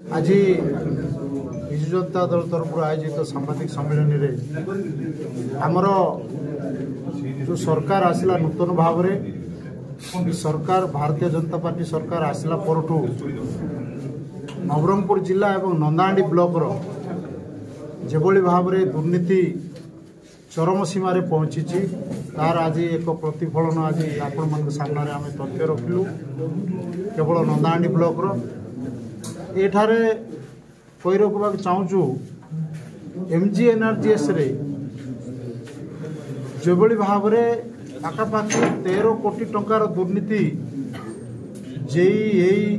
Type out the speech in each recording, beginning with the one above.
आज विजु जनता दल तरफ आयोजित सांबादिक सम्मेलन में आमर जो सरकार आसला नूतन भाव में सरकार भारतीय जनता पार्टी सरकार आसला परठू नवरंगपुर जिला एवं नंदाहांडी ब्लॉक जेभली भाव में दुर्नीति चरम सीमार पहुंची तार आज एक प्रतिफलन आज आपण मान सामने आम तथ्य रखिलु केवल नंदाहांडी ब्लॉक एठारे कही रखा चाहूँ MGNRGS रे जोभली भाव में पाखापाखि 13 कोटी टंकार दुर्नीति JE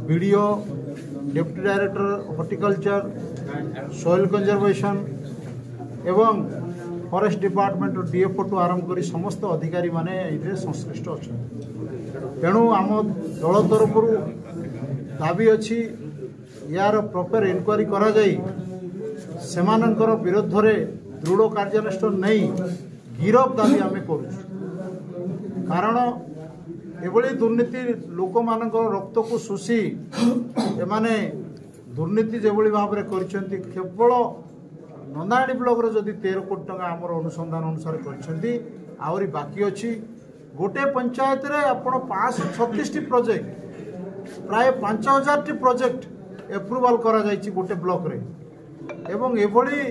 BDO deputy director horticulture soil conservation एवं फॉरेस्ट डिपार्टमेंट डीएफओ टू आरंभ कर समस्त अधिकारी माने ये संश्लिष्ट अच्छा तेणु आम दल तरफ दाबी अच्छी यार प्रॉपर इनक्वारी करा जाई सेमानंकर विरोध रे दृढ़ कार्यानुष्ठान नहीं गिरफ दाबी आम करूँ कारण एभली दुर्नीति लोक मान रक्त को शोषी एमाने दुर्नीति जेभली भाव में करछंती केवल नंदाहांडी ब्लॉक रे जदि 13 कोटी टका आमर अनुसंधान अनुसार करछंती आउरी बाकी अच्छी गोटे पंचायत रे आपण 536 प्रोजेक्ट प्राय 5000 टी प्रोजेक्ट एप्रुवाल करा जायछि गोटे ब्लॉक रे एवं एभली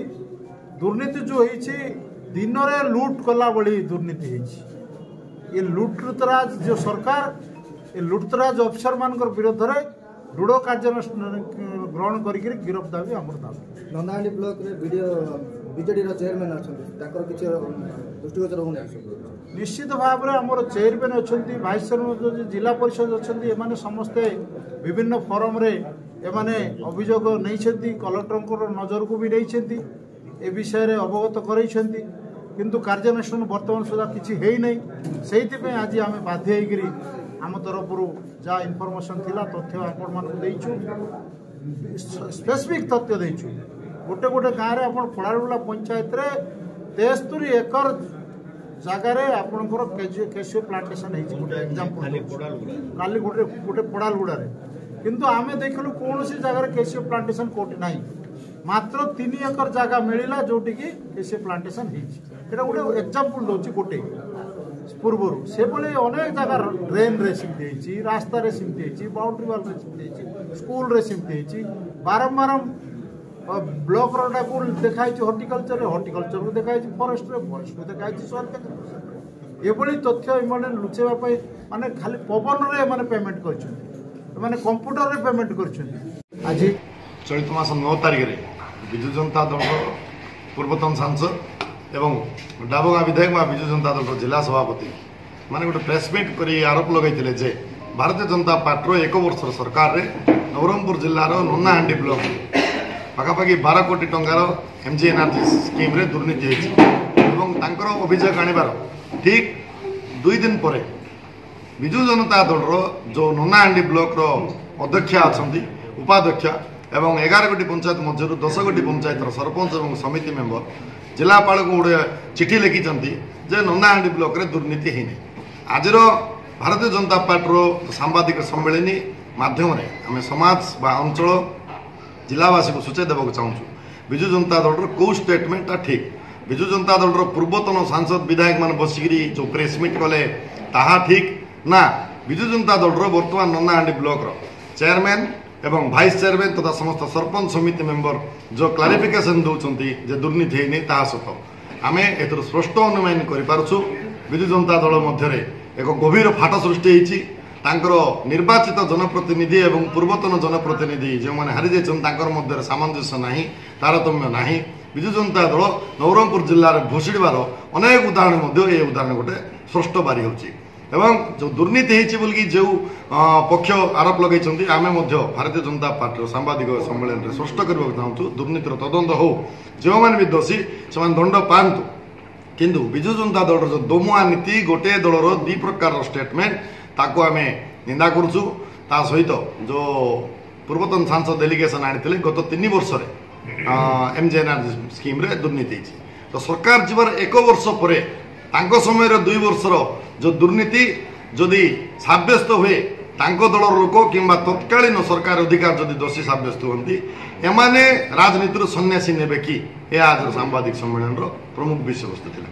दुर्नीति जो होईछि दिन रे लूट कला बली दुर्नीति होईछि ये लुटतराज जो सरकार ये लुटतराज अफसर मानकर विरोध रे दृढ़ कार्यानुष्ठान ग्रहण करिक गिरफ दाबी आमर दाबी नंदाहांडी ब्लॉक रे बीजेडी चेयरमैन अच्छा किसी दृष्टिगोचर होने निश्चित भाव में आमर चेयरमैन अच्छा भाइस चेयरमैन जिला परिषद अच्छा समस्ते विभिन्न फोरम रे एमाने अभियोग नहीं कलेक्टर नजर को भी नहीं ए विषय रे अवगत कराई किंतु कार्यानुष्ठान बर्तमान सुधा किसी है नहीं से आज आम बाध्य होकर आम तरफ जहाँ इनफर्मेशन थिला तथ्य आपण मानक देइछु स्पेसिफिक तथ्य देइछु गोटे गोटे गाँव में आप पड़ालुला पंचायत रे 73 एकर जगार आपणकर केसिओ प्लांटेशन गोटे एग्जांपल काली गोटे गोटे पड़ालुड़ा किंतु आमे देखलु कौन सी जगह केसिओ प्लांटेशन कोटी नहीं मात्र 3 एकर जगह मिलला जोटी की केसिओ प्लांटेशन होता गोटे एग्जांपल दौर गोटे पूर्वर से अनेक जगह ड्रेन रे सिमती रास्ता रे सिमती बाउंड्री वाल रे सिमती स्कूल रे सिमती बारंबार ब्लॉक रोडा को देखाई हॉर्टिकल्चर रे हॉर्टिकल्चर को देखाई फॉरेस्ट रे फॉरेस्ट को देखाई सॉइल कंजर्वेशन एभली तथ्य इमाने लुचेबा पई माने खाली पवन रे माने पेमेंट करछन माने कंप्यूटर रे पेमेंट करछन आज चलित मास 9 तारिख रे विजु जनता दल पूर्वतन सांसद एवं डाबगा विधायक विजु जनता दल जिला सभापति माने गोटे प्रेसमिट कर आरोप लगे जे भारतीय जनता पार्टी 1 वर्ष सरकार रे नवरंगपुर जिलार नंदाहांडी ब्लॉक पाखापाखि 12 कोटी टंकार MGNRGS स्कीम रे दुर्नीति होती अभियोग आनिबार ठीक 2 दिन पर विजु जनता दल जो नंदाहांडी ब्लॉक अध्यक्ष अच्छा उपाध्यक्ष एवं 11 गोटी पंचायत मध्य 10 गोटी पंचायत सरपंच और समिति मेंबर जिलापाल को गोटे चिठी लिखिं जे नंदाहांडी ब्लॉक रे दुर्नीति है आज भारतीय जनता पार्टी सांबादिक सम्मेलन माध्यम आम समाज बा अंचल जिलावासी को सूचय देवाक चाहूँ विजु जनता दल कौ स्टेटमेंट ठीक विजु जनता दल पूर्वतन सांसद विधायक मान बसिकी जो प्रेसमिट कले ताहा ठीक ना विजु जनता दल बर्तमान नंदाहांडी ब्लॉक चेयरमैन एवं भाइस चेयरमैन तथा समस्त सरपंच समिति मेंबर जो क्लारिफिकेशन दौरान जे दुर्नीति है नहीं सत आम ए स्पष्ट अनुमान करूँ विजु जनता दल मध्य एक गभीर फाट सृष्टि होती निर्वाचित जनप्रतिनिधि एवं पूर्वतन जनप्रतिनिधि जो मैंने हारी जाइए सामंजस्य ना तारतम्य ना विजु जनता दल नवरंगपुर जिले में भूषिड़बार अनेक उदाहरण ये उदाहरण गोटे स्पष्ट बारी होची एवं जो दुर्नीति होती बोलिकी जो पक्ष आरोप लगे आम भारतीय जनता पार्टी सांबादिक सम्मेलन में स्पष्ट करने चाहूँ दुर्नीतिर तदंत हो जो मैंने भी दोषी से दंड पातु किंतु विजु जनता दल जो दोमुआ नीति गोटे दलर 2 प्रकार स्टेटमेंट ताको आम निंदा करुचु सहित जो पूर्वतन सांसद डेलीगेशन आनी गत 3 वर्ष MGNRGS स्कीम रे दुर्नीति तो सरकार जीवर 1 वर्ष पर समय 2 वर्षर जो दुर्नीति जदि सब्यस्त हुए तांको दलर लोक किंबा तत्कालीन सरकार अधिकार जदि दोषी सब्यस्त होती एमाने राजनीतिर सन्यासी नेबे कि आज सांबादिक सम्मेलन प्रमुख विषय वस्तु थिला।